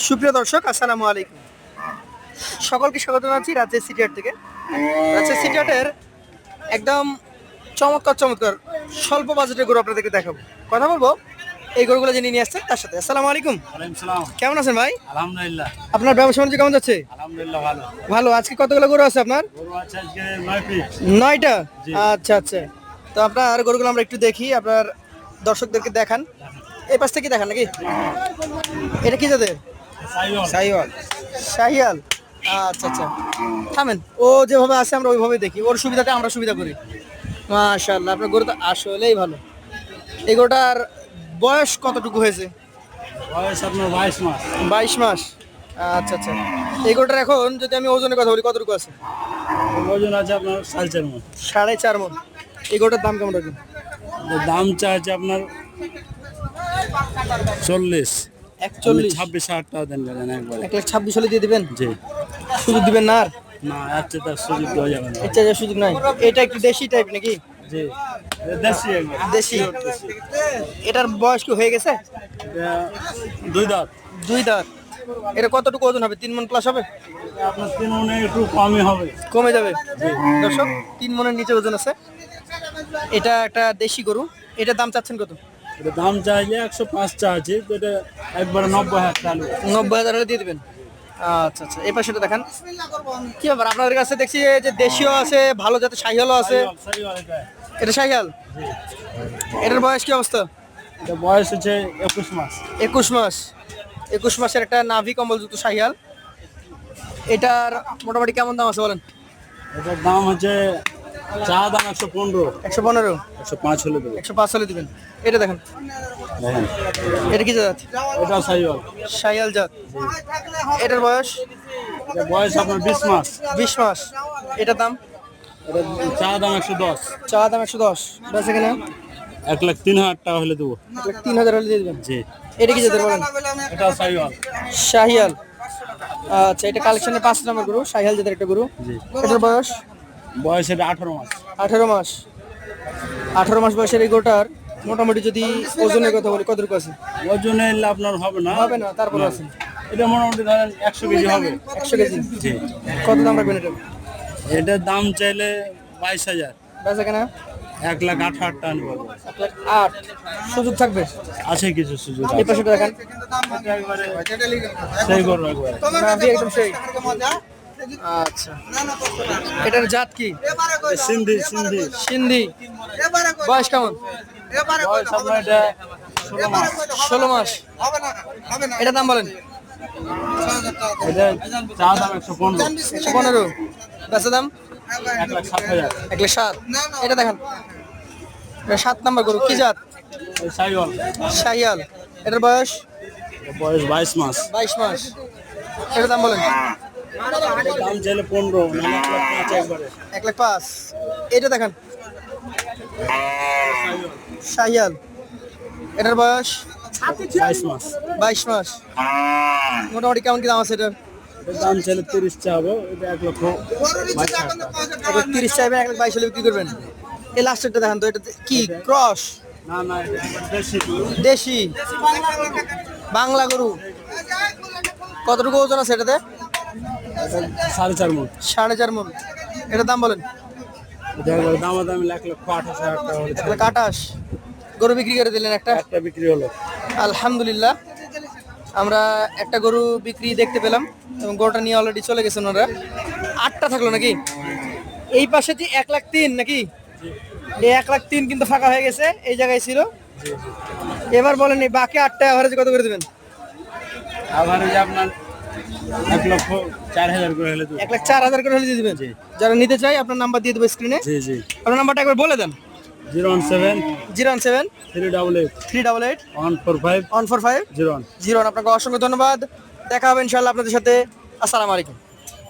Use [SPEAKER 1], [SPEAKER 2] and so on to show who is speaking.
[SPEAKER 1] সুপ্রিয় দর্শক, আসসালামু আলাইকুম। সকলকে স্বাগত জানাচ্ছি রাজশাহী সিটি হাট থেকে। রাজশাহী সিটি হাটের একদম চমৎকার চমৎকার স্বল্প বাজেটের গরু আপনাদেরকে দেখাবো, কথা বলবো এই গরুগুলো যিনি নিয়ে আসছেন তার সাথে। আসসালামু আলাইকুম। কেমন আছেন ভাই?
[SPEAKER 2] আলহামদুলিল্লাহ।
[SPEAKER 1] আপনার ব্যবসা বাণিজ্য কেমন যাচ্ছে?
[SPEAKER 2] আলহামদুলিল্লাহ ভালো।
[SPEAKER 1] ভালো। আজকে কতগুলো গরু আছে আপনার?
[SPEAKER 2] গরু আছে আজকে 9 পিস।
[SPEAKER 1] 9টা। আচ্ছা আচ্ছা, তো আপনার গরুগুলো আমরা একটু দেখি, আপনার দর্শকদেরকে দেখান। এই পাশ থেকে দেখান নাকি? এটা কি যাদের? শাহিওয়াল। শাহিয়াল। আচ্ছা আচ্ছা, থামেন। ও যেভাবে আছে আমরা ওইভাবে দেখি, ওর সুবিধাতে আমরা সুবিধা করি। মাশাআল্লাহ, আপনার গরু তো আসলেই ভালো। এই গরুটার বয়স কতটুকু হয়েছে?
[SPEAKER 2] বয়স আপনার 22 মাস।
[SPEAKER 1] 22 মাস। আচ্ছা আচ্ছা, এই গরুটার এখন যদি আমি ওজনের কথা বলি কতটুকু আছে?
[SPEAKER 2] ওজন আছে আপনার 4.5 মণ।
[SPEAKER 1] 4.5 মণ। এই গরুটার দাম কেমন রাখবেন?
[SPEAKER 2] দাম চাইছে আপনার 40।
[SPEAKER 1] 41।
[SPEAKER 2] 26,000 টাকা দেন একবারে।
[SPEAKER 1] 1,26,000 হলে দিয়ে দিবেন?
[SPEAKER 2] জি।
[SPEAKER 1] সুযোগ দিবেন না আর?
[SPEAKER 2] না, আচ্ছা তার সুযোগ দেওয়া যাবে না।
[SPEAKER 1] আচ্ছা, সুযোগ নাই। এটা একটু দেশি টাইপ নাকি?
[SPEAKER 2] জি, দেশি একবার।
[SPEAKER 1] দেশি। এটার বয়স কি হয়ে গেছে?
[SPEAKER 2] এটা 2 দাঁত।
[SPEAKER 1] 2 দাঁত। এটা কতটুকু ওজন হবে? 3 মণ প্লাস হবে?
[SPEAKER 2] এটা আপনার 3 মণে একটু কমই হবে।
[SPEAKER 1] কমে যাবে। দর্শক, 3 মণের নিচে ওজন আছে। এটা একটা দেশি গরু। এটার দাম চাচ্ছেন কত?
[SPEAKER 2] এটা দাম চাইলে 105 চাইছে, তো এটা একবারে 90,000 টাকা।
[SPEAKER 1] 90,000 হলে দিয়ে দিবেন? আচ্ছা আচ্ছা, এই পাশেটা দেখান। কি ব্যাপার, আপনাদের কাছে দেখছি যে দেশীয় আছে, ভালো জাতের শাহিয়ালও আছে। এটা শাহিয়াল? এটার বয়স কি অবস্থা?
[SPEAKER 2] এটা বয়স হচ্ছে 21 মাস।
[SPEAKER 1] 21 মাস। 21 মাসের একটা নাভি কম্বলযুক্ত শাহিয়াল। এটার মোটামুটি কেমন দাম আছে বলেন?
[SPEAKER 2] এটার দাম হচ্ছে চা দাম 115।
[SPEAKER 1] 115।
[SPEAKER 2] 105 হলে দেবো।
[SPEAKER 1] 105 হলে দিবেন। এটা দেখেন।
[SPEAKER 2] দেখেন,
[SPEAKER 1] এটা কি জাত?
[SPEAKER 2] এটা সাইওয়াল।
[SPEAKER 1] শাহিয়াল জাত। এটার বয়স?
[SPEAKER 2] এটা বয়স আপনার 20 মাস।
[SPEAKER 1] 20 মাস। এটার দাম?
[SPEAKER 2] এটা চা দাম 110।
[SPEAKER 1] চা দাম 110। বেচা কিনা?
[SPEAKER 2] 1,03,000 টাকা হলে দেবো।
[SPEAKER 1] 3,000 হলে দিয়ে দিবেন?
[SPEAKER 2] জি।
[SPEAKER 1] এটা কি জাতের বলেন?
[SPEAKER 2] এটা সাইওয়াল।
[SPEAKER 1] শাহিয়াল। আচ্ছা, এটা কালেকশনের 5 নম্বর গরু, শাহিয়াল জাতের একটা গরু।
[SPEAKER 2] জি।
[SPEAKER 1] এটার বয়স?
[SPEAKER 2] বয়স এটা 18 মাস।
[SPEAKER 1] 18 মাস। 18 মাস বয়সের এই গরুটার মোটামুটি যদি ওজনের কথা বলি কতটুকু আছে?
[SPEAKER 2] ওজনে এলে আপনার হবে না।
[SPEAKER 1] হবে না, তারপরে আছে।
[SPEAKER 2] এটা মোটামুটি ধরেন 100 কেজি হবে।
[SPEAKER 1] 100 কেজি।
[SPEAKER 2] জি।
[SPEAKER 1] কত দাম রাখবেন এটা?
[SPEAKER 2] এটার দাম চাইলে 22,000।
[SPEAKER 1] বেচা কেনা?
[SPEAKER 2] 1,08,000 টাকা নিবো।
[SPEAKER 1] 1,08,000। সুযোগ থাকবে?
[SPEAKER 2] আছে কিছু সুযোগ।
[SPEAKER 1] এই পাশেটা দেখেন।
[SPEAKER 2] সেই করো একবারে।
[SPEAKER 1] নাভি একদম সেই। আচ্ছা, এটার জাত কি?
[SPEAKER 2] সিন্ধি। সিন্ধি।
[SPEAKER 1] সিন্ধি। বয়স কেমন?
[SPEAKER 2] বয়স আপনার এটা 16 মাস।
[SPEAKER 1] 16 মাস। এটার দাম বলেন?
[SPEAKER 2] এটা চা দাম 115।
[SPEAKER 1] 115। বেচা দাম?
[SPEAKER 2] 1,07,000।
[SPEAKER 1] 1,07,000। এটা দেখেন, এটা 7 নাম্বার গরু। কি জাত?
[SPEAKER 2] সাইওয়াল।
[SPEAKER 1] শাহিয়াল। এটার বয়স?
[SPEAKER 2] বয়স 22 মাস।
[SPEAKER 1] 22 মাস। এটার দাম বলেন?
[SPEAKER 2] এটার দাম চাইলে 15, মানে 1,05,000 একবারে।
[SPEAKER 1] 1,05,000। এটা দেখেন, শাহিয়াল। এটার বয়স?
[SPEAKER 2] 22 মাস।
[SPEAKER 1] 22 মাস। মোটামুটি কেমন কি দাম আছে এটার?
[SPEAKER 2] এটার দাম চাইলে 30 চাবো, এটা 1,22,000 টাকা।
[SPEAKER 1] 30 চাইবেন, 1,22,000 হলে বিক্রি করবেন। এই লাস্টেরটা দেখেন তো, এটা কি ক্রস?
[SPEAKER 2] না না, এটা একবার দেশি।
[SPEAKER 1] দেশি বাংলা গরু। কতটুকু ওজন আছে এটাতে?
[SPEAKER 2] এটা 4.5 মণ।
[SPEAKER 1] 4.5 মণ। এটার দাম বলেন?
[SPEAKER 2] এটা একবার দামাদামি 1,28,000 টাকা হলে
[SPEAKER 1] 1,28,000। গরু বিক্রি করে দিলেন একটা?
[SPEAKER 2] একটা বিক্রি হলো।
[SPEAKER 1] আলহামদুলিল্লাহ, আমরা একটা গরু বিক্রি দেখতে পেলাম এবং গরুটা নিয়ে অলরেডি চলে গেছেন ওরা। 8টা থাকলো নাকি? এই পাশে যে 1,03,000 নাকি? এই 1,03,000 কিন্তু ফাঁকা হয়ে গেছে, এই জায়গায় ছিল। এবার বলেন এই বাকি 8টা এভারেজ কত করে দেবেন?
[SPEAKER 2] আবার এই যে আপনার 1,04,000 করে হলে দেবো।
[SPEAKER 1] 1,04,000 করে হলে দিয়ে দিবেন? যারা নিতে চাই আপনার নাম্বার দিয়ে দেবো স্ক্রিনে।
[SPEAKER 2] জি জি।
[SPEAKER 1] আপনার নাম্বারটা একবার বলে দেন।
[SPEAKER 2] 017
[SPEAKER 1] 017
[SPEAKER 2] 388
[SPEAKER 1] 388
[SPEAKER 2] 145
[SPEAKER 1] 145
[SPEAKER 2] 01।
[SPEAKER 1] 01। আপনাকে অসংখ্য ধন্যবাদ। দেখা হবে ইনশাআল্লাহ আপনাদের সাথে। আসসালামু আলাইকুম।